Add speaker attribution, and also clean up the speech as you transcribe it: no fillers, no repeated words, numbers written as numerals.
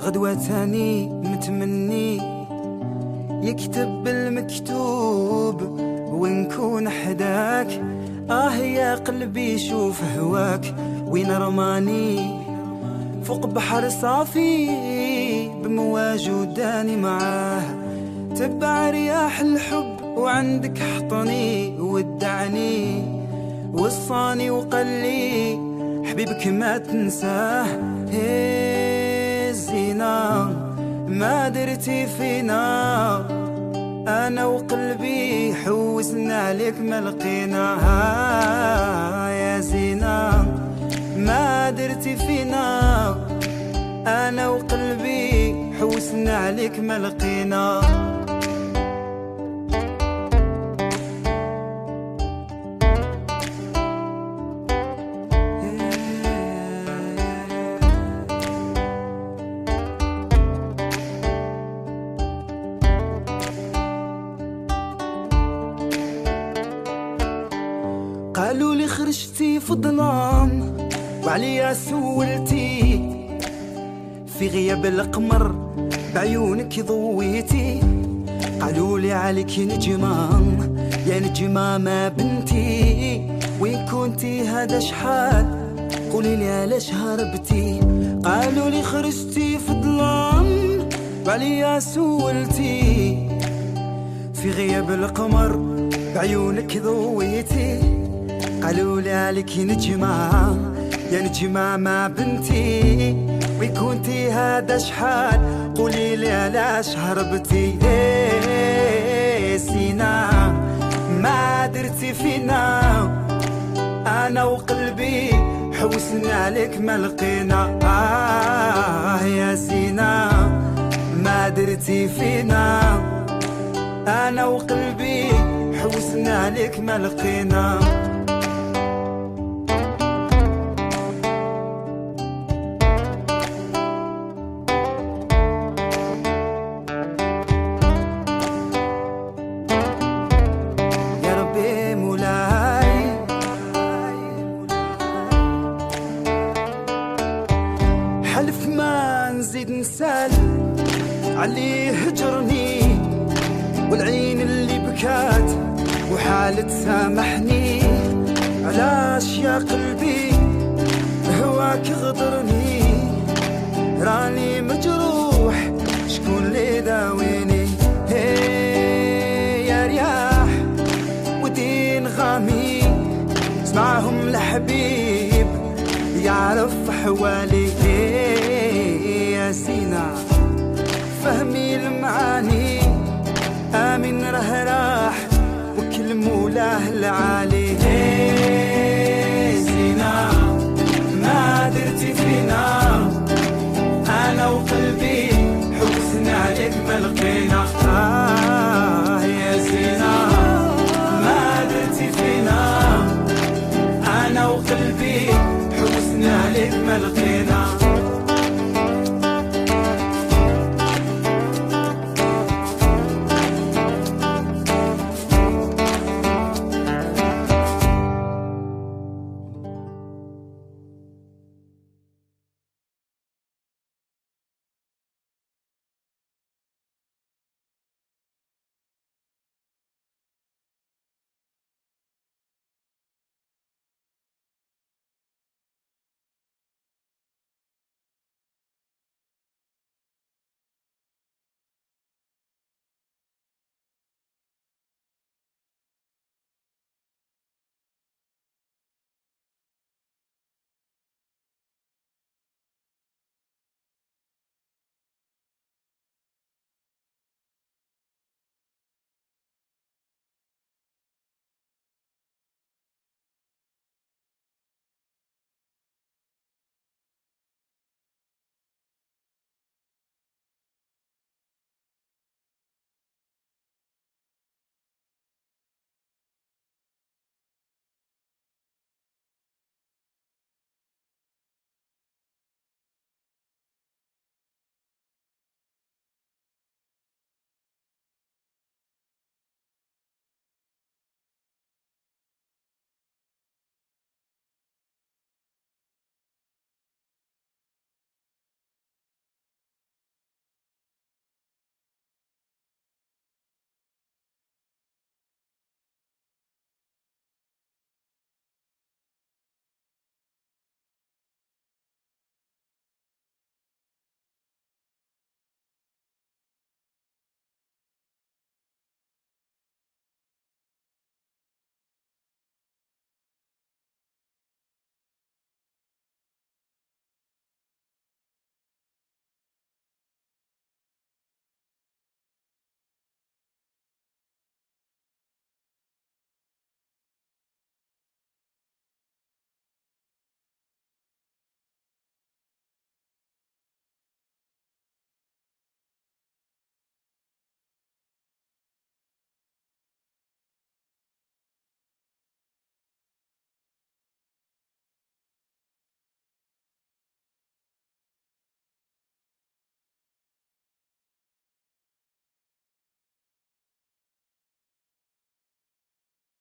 Speaker 1: غدوة تاني متمني يكتب المكتوب ونكون حداك. يا قلبي شوف هواك وين رماني، فوق بحر صافي بمواج وداني معاه. تبع رياح الحب وعندك حطني ودعني، وصاني وقلي حبيبك ما تنساه. زينة ما درتي فينا، أنا وقلبي حوسنا عليك ما لقيناها. يا زينة ما درتي فينا، أنا وقلبي حوسنا عليك ما لقينا. قالوا لي خرجتي في الظلام وعليا سولتي، في غياب القمر بعيونك ضويتي. قالوا لي عليك نجمة يا نجمة ما بنتي، وين كنتي هذا شحال قولي لي علاش هربتي. قالوا لي خرجتي في الظلام وعليا سولتي، في غياب القمر بعيونك ضويتي. قالوا لي عليك نجمة يا نجمة ما بنتي، وين كنتي هذا شحال قولي لي علاش هربتي. سينا ما درتي فينا، أنا وقلبي حوسنا عليك ما لقينا. يا سينا ما درتي فينا، أنا وقلبي حوسنا عليك ما لقينا. حلف ما نزيد نسال عليه هجرني، والعين اللي بكات وحالة سامحني. علاش يا قلبي هواك غدرني، راني مجروح شكون اللي داويني. يا رياح ودين غامي اسمعهم الحبيب يعرف حوالي. يا سينا فهمي المعاني، آمن راه راح وكل مولاه العالي. سينا ما درتي فينا، أنا وقلبي حوسنا عليك ما لقينا.